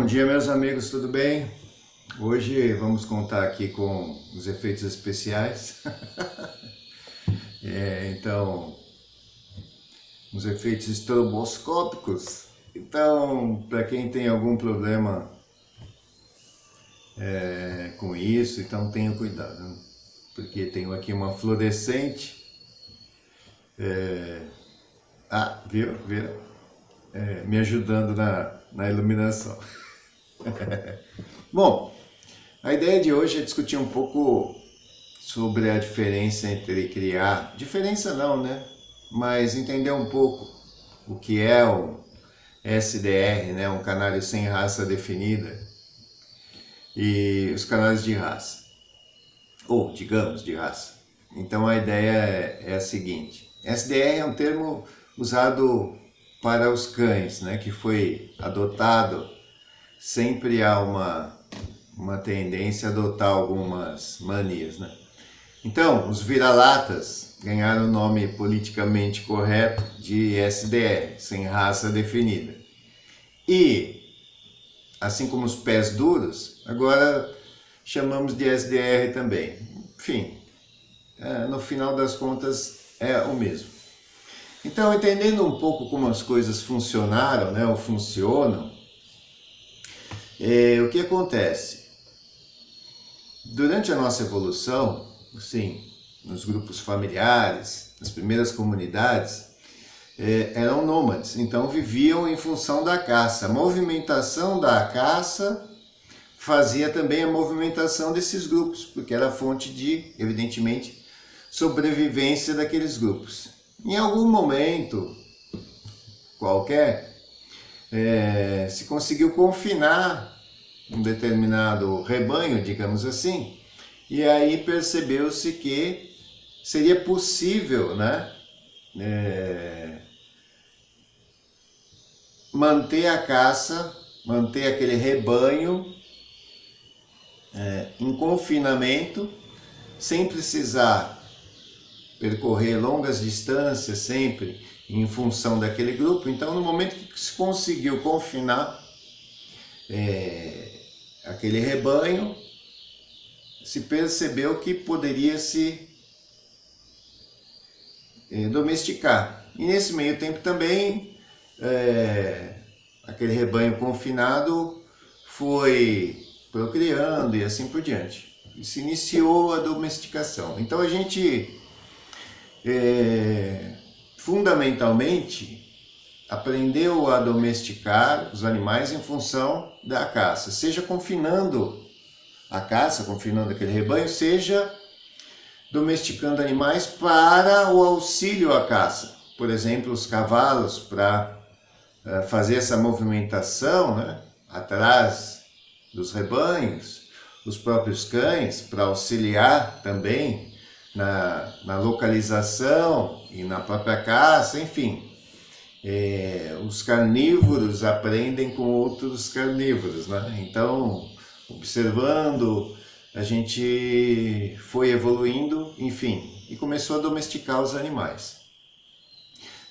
dia, meus amigos, tudo bem? Hoje vamos contar aqui com os efeitos especiais. Então, os efeitos estroboscópicos. Então, para quem tem algum problema com isso, então tenha cuidado, né? Porque tenho aqui uma fluorescente. Viu? Me ajudando na iluminação. Bom, a ideia de hoje é discutir um pouco sobre a diferença entre criar... Diferença não, né? Mas entender um pouco o que é o SDR, né? Um canário sem raça definida, e os canários de raça, ou digamos de raça. Então a ideia é a seguinte: SDR é um termo usado para os cães, né? Que foi adotado. Sempre há uma tendência a adotar algumas manias, né? Então, os vira-latas ganharam o nome politicamente correto de SDR, sem raça definida. E, assim como os pés duros, agora chamamos de SDR também. Enfim, no final das contas é o mesmo. Então, entendendo um pouco como as coisas funcionaram, né, ou funcionam, o que acontece? Durante a nossa evolução, assim, nos grupos familiares, nas primeiras comunidades, eram nômades, então viviam em função da caça. A movimentação da caça fazia também a movimentação desses grupos, porque era fonte de, evidentemente, sobrevivência daqueles grupos. Em algum momento qualquer, se conseguiu confinar um determinado rebanho, digamos assim, e aí percebeu-se que seria possível, né, manter a caça, manter aquele rebanho em confinamento, sem precisar percorrer longas distâncias sempre em função daquele grupo. Então, no momento que se conseguiu confinar aquele rebanho, se percebeu que poderia se domesticar. E nesse meio tempo também, aquele rebanho confinado foi procriando e assim por diante. E se iniciou a domesticação. Então a gente, fundamentalmente, aprendeu a domesticar os animais em função da caça, seja confinando a caça, confinando aquele rebanho, seja domesticando animais para o auxílio à caça. Por exemplo, os cavalos para fazer essa movimentação, né, atrás dos rebanhos, os próprios cães para auxiliar também na localização e na própria caça, enfim. Os carnívoros aprendem com outros carnívoros, né? Então, observando, a gente foi evoluindo, enfim, e começou a domesticar os animais.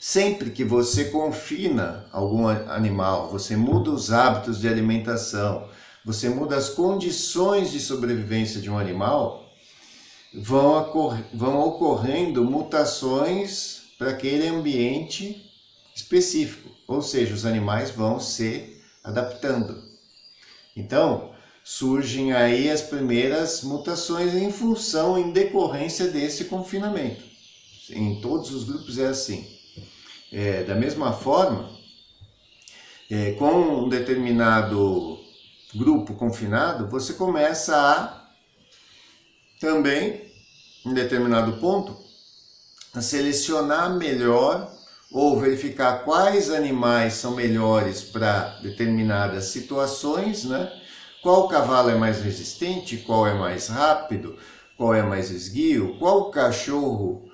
Sempre que você confina algum animal, você muda os hábitos de alimentação, você muda as condições de sobrevivência de um animal, vão ocorrendo mutações para aquele ambiente específico, ou seja, os animais vão se adaptando. Então, surgem aí as primeiras mutações em decorrência desse confinamento. Em todos os grupos é assim. Da mesma forma, com um determinado grupo confinado, você começa a também, em determinado ponto, a selecionar melhor ou verificar quais animais são melhores para determinadas situações, né? Qual cavalo é mais resistente, qual é mais rápido, qual é mais esguio, qual cachorro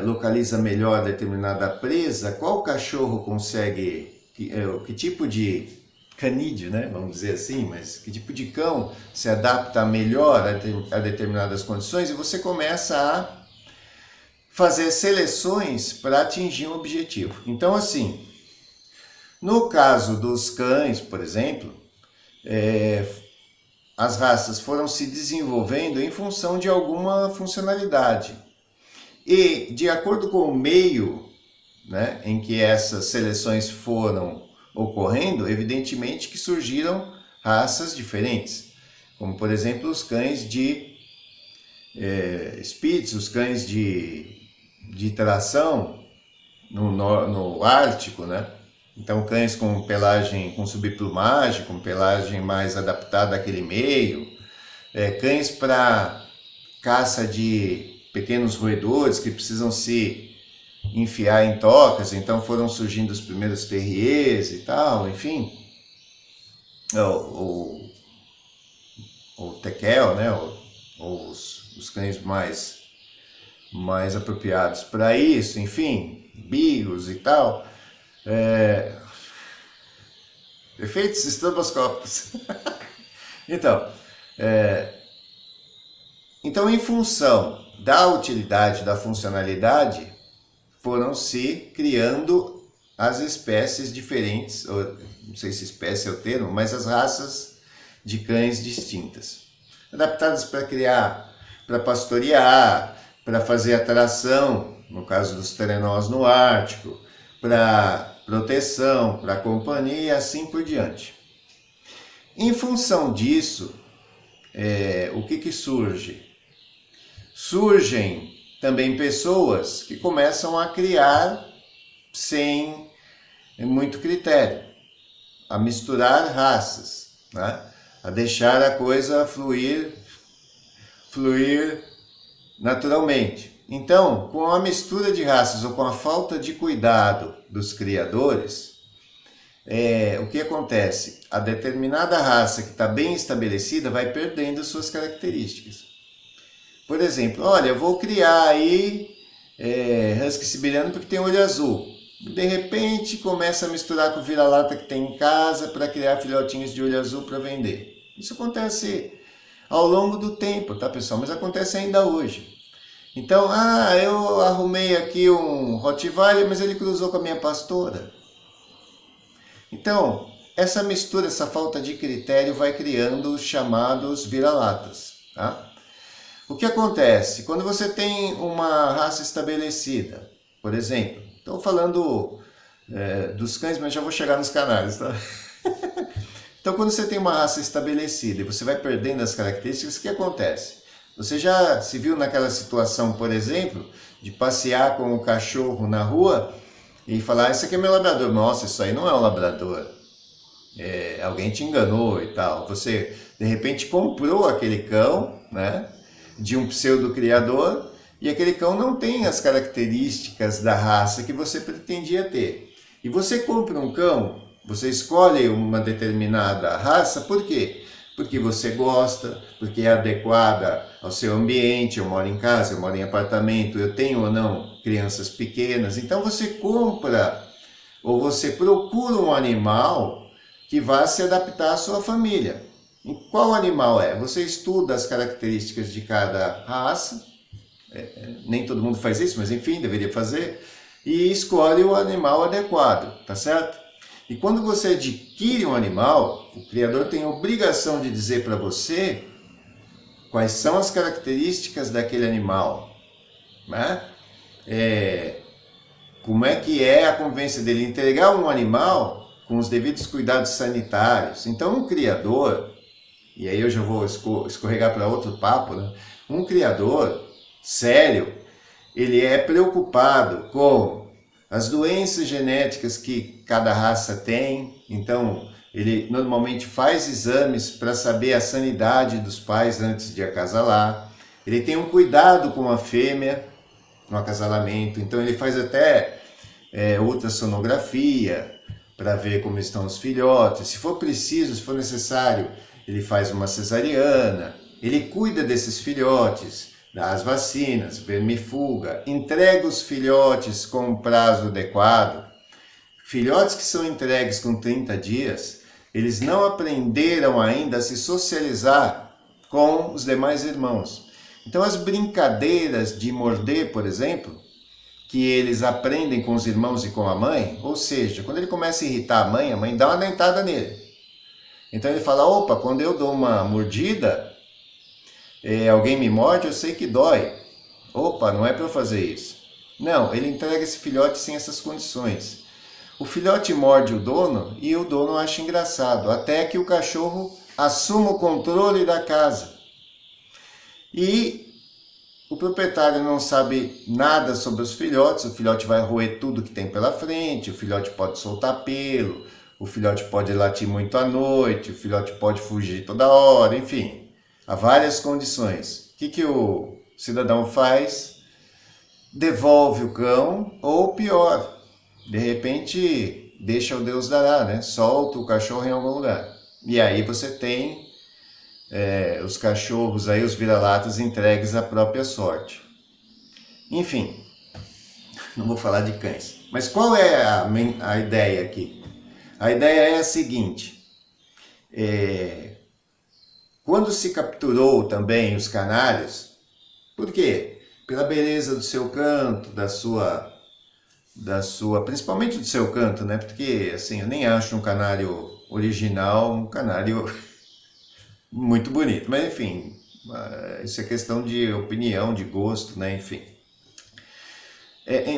localiza melhor determinada presa, qual cachorro consegue, que tipo de canídeo, né? Vamos dizer assim, mas que tipo de cão se adapta melhor a determinadas condições, e você começa a fazer seleções para atingir um objetivo. Então, assim, no caso dos cães, por exemplo, as raças foram se desenvolvendo em função de alguma funcionalidade. E, de acordo com o meio, né, em que essas seleções foram ocorrendo, evidentemente que surgiram raças diferentes, como por exemplo os cães de Spitz, os cães de tração no Ártico, né? Então cães com pelagem, com subplumagem, com pelagem mais adaptada àquele meio, cães para caça de pequenos roedores que precisam se enfiar em tocas, então foram surgindo os primeiros terriers e tal, enfim, o tekel, né, ou os cães mais apropriados para isso, enfim, beagles e tal, efeitos estroboscópicos. Então, em função da utilidade, da funcionalidade, foram se criando as espécies diferentes, ou, não sei se espécie é o termo, mas as raças de cães distintas, adaptadas para criar, para pastorear, para fazer atração, no caso dos trenós no Ártico, para proteção, para companhia e assim por diante. Em função disso, o que surge? Surgem também pessoas que começam a criar sem muito critério, a misturar raças, né? A deixar a coisa fluir naturalmente. Então, com a mistura de raças ou com a falta de cuidado dos criadores, o que acontece? A determinada raça que está bem estabelecida vai perdendo suas características. Por exemplo, olha, eu vou criar aí husky siberiano porque tem olho azul. De repente começa a misturar com o vira-lata que tem em casa para criar filhotinhos de olho azul para vender. Isso acontece ao longo do tempo, tá pessoal? Mas acontece ainda hoje. Então, eu arrumei aqui um Rottweiler, mas ele cruzou com a minha pastora. Então, essa mistura, essa falta de critério vai criando os chamados vira-latas, tá? O que acontece? Quando você tem uma raça estabelecida, por exemplo, estou falando dos cães, mas já vou chegar nos canários, tá? Então, quando você tem uma raça estabelecida e você vai perdendo as características, o que acontece? Você já se viu naquela situação, por exemplo, de passear com o cachorro na rua e falar, esse aqui é meu labrador. Nossa, isso aí não é um labrador. Alguém te enganou e tal. Você, de repente, comprou aquele cão, né, de um pseudo-criador, e aquele cão não tem as características da raça que você pretendia ter. E você compra um cão, você escolhe uma determinada raça, por quê? Porque você gosta, porque é adequada ao seu ambiente, eu moro em casa, eu moro em apartamento, eu tenho ou não crianças pequenas. Então você compra ou você procura um animal que vá se adaptar à sua família. E qual animal é? Você estuda as características de cada raça, nem todo mundo faz isso, mas enfim, deveria fazer, e escolhe o animal adequado, tá certo? E quando você adquire um animal, o criador tem a obrigação de dizer para você quais são as características daquele animal, né? Como é que é a convivência dele, entregar um animal com os devidos cuidados sanitários. Então, um criador, e aí eu já vou escorregar para outro papo, né? Um criador sério, ele é preocupado com as doenças genéticas que cada raça tem. Então, ele normalmente faz exames para saber a sanidade dos pais antes de acasalar. Ele tem um cuidado com a fêmea no acasalamento. Então, ele faz até ultrassonografia para ver como estão os filhotes. Se for preciso, se for necessário, ele faz uma cesariana. Ele cuida desses filhotes, dá as vacinas, vermifuga, entrega os filhotes com um prazo adequado. Filhotes que são entregues com 30 dias, eles não aprenderam ainda a se socializar com os demais irmãos. Então as brincadeiras de morder, por exemplo, que eles aprendem com os irmãos e com a mãe, ou seja, quando ele começa a irritar a mãe dá uma dentada nele. Então ele fala, opa, quando eu dou uma mordida, alguém me morde, eu sei que dói. Opa, não é para eu fazer isso. Não, ele entrega esse filhote sem essas condições. O filhote morde o dono e o dono acha engraçado, até que o cachorro assuma o controle da casa. E o proprietário não sabe nada sobre os filhotes, o filhote vai roer tudo que tem pela frente, o filhote pode soltar pelo, o filhote pode latir muito à noite, o filhote pode fugir toda hora, enfim, há várias condições. O que o cidadão faz? Devolve o cão, ou pior, de repente deixa o Deus dará, né? Solta o cachorro em algum lugar. E aí você tem os cachorros, aí, os vira-latas entregues à própria sorte. Enfim, não vou falar de cães. Mas qual é a ideia aqui? A ideia é a seguinte, quando se capturou também os canários, por quê? Pela beleza do seu canto, principalmente do seu canto, né? Porque assim, eu nem acho um canário original um canário muito bonito, mas enfim, isso é questão de opinião, de gosto, né? Enfim.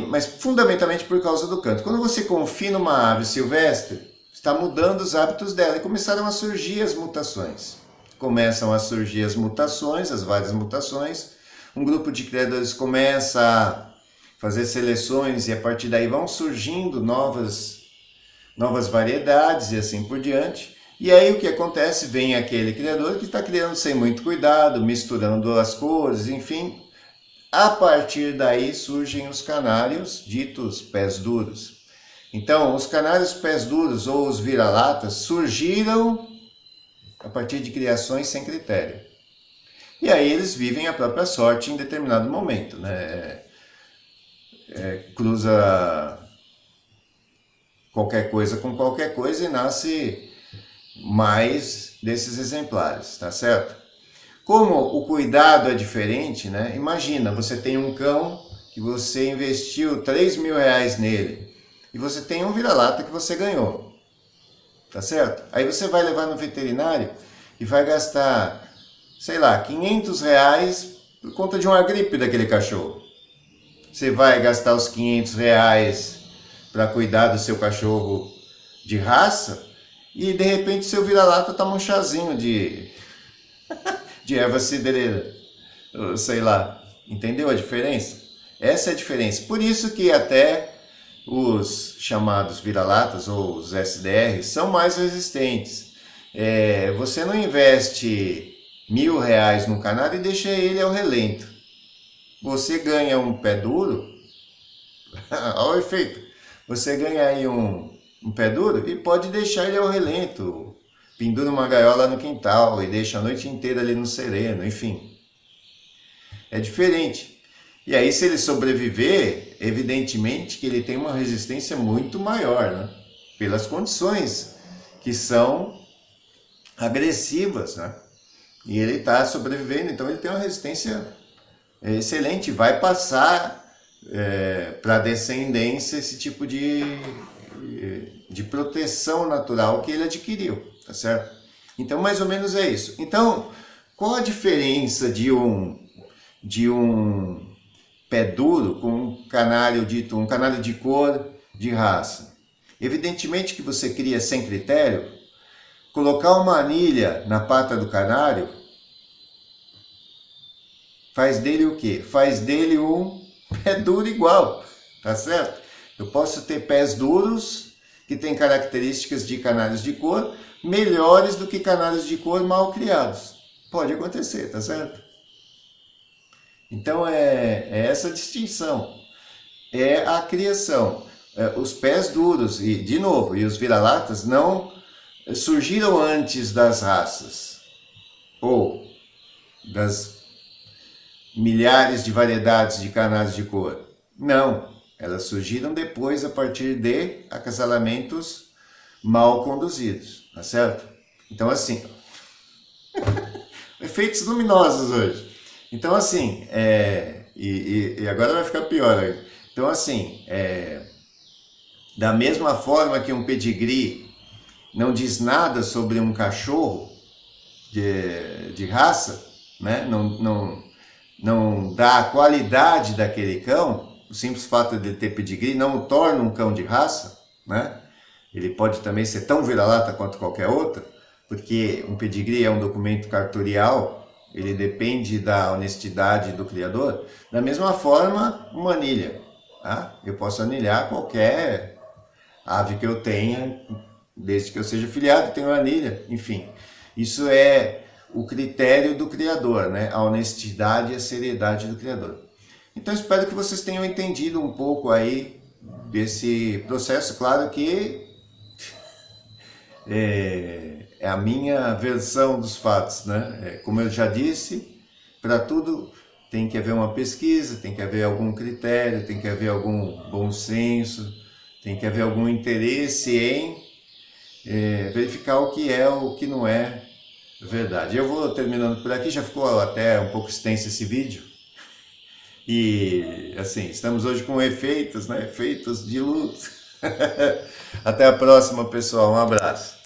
Mas fundamentalmente por causa do canto. Quando você confina uma ave silvestre, está mudando os hábitos dela e começaram a surgir as mutações. Começam a surgir as mutações, as várias mutações. Um grupo de criadores começa a fazer seleções e a partir daí vão surgindo novas variedades e assim por diante. E aí o que acontece? Vem aquele criador que está criando sem muito cuidado, misturando as cores, enfim. A partir daí surgem os canários ditos pés duros. Então, os canários pés duros ou os vira-latas surgiram a partir de criações sem critério. E aí eles vivem a própria sorte em determinado momento, né? Cruza qualquer coisa com qualquer coisa e nasce mais desses exemplares, tá certo? Como o cuidado é diferente, né? Imagina, você tem um cão que você investiu 3 mil reais nele e você tem um vira-lata que você ganhou, tá certo? Aí você vai levar no veterinário e vai gastar, sei lá, 500 reais por conta de uma gripe daquele cachorro. Você vai gastar os 500 reais para cuidar do seu cachorro de raça e de repente seu vira-lata toma um chazinho de erva cidreira, sei lá. Entendeu a diferença? Essa é a diferença. Por isso que até os chamados vira-latas ou os SDRs são mais resistentes. Você não investe 1.000 reais no canário e deixa ele ao relento. Você ganha um pé duro, olha o efeito, você ganha aí um pé duro e pode deixar ele ao relento, pendura uma gaiola no quintal e deixa a noite inteira ali no sereno, enfim. É diferente. E aí se ele sobreviver, evidentemente que ele tem uma resistência muito maior, né? Pelas condições que são agressivas, né? E ele está sobrevivendo, então ele tem uma resistência excelente, vai passar para a descendência esse tipo de proteção natural que ele adquiriu, tá certo? Então, mais ou menos é isso. Então, qual a diferença de um pé duro com um canário de cor de raça? Evidentemente que você cria sem critério, colocar uma anilha na pata do canário faz dele o quê? Faz dele um pé duro igual, tá certo? Eu posso ter pés duros que têm características de canários de cor melhores do que canários de cor mal criados. Pode acontecer, tá certo? Então é essa distinção. É a criação. Os pés duros, e de novo, e os vira-latas não surgiram antes das raças ou das milhares de variedades de canários de cor. Não, elas surgiram depois a partir de acasalamentos mal conduzidos, tá certo? Então assim, efeitos luminosos hoje. Então assim, e agora vai ficar pior. Então assim, da mesma forma que um pedigree não diz nada sobre um cachorro de raça, né? Não dá a qualidade daquele cão, o simples fato de ele ter pedigree não o torna um cão de raça, né? Ele pode também ser tão vira-lata quanto qualquer outro, porque um pedigree é um documento cartorial, ele depende da honestidade do criador. Da mesma forma, uma anilha. Tá? Eu posso anilhar qualquer ave que eu tenha, desde que eu seja filiado, tenho anilha, enfim. Isso é o critério do criador, né? A honestidade e a seriedade do criador. Então espero que vocês tenham entendido um pouco aí desse processo. Claro que é a minha versão dos fatos, né? Como eu já disse, para tudo tem que haver uma pesquisa, tem que haver algum critério, tem que haver algum bom senso, tem que haver algum interesse em verificar o que é ou o que não é verdade. Eu vou terminando por aqui, já ficou até um pouco extenso esse vídeo. E assim, estamos hoje com efeitos, né? Efeitos de luz. Até a próxima, pessoal. Um abraço.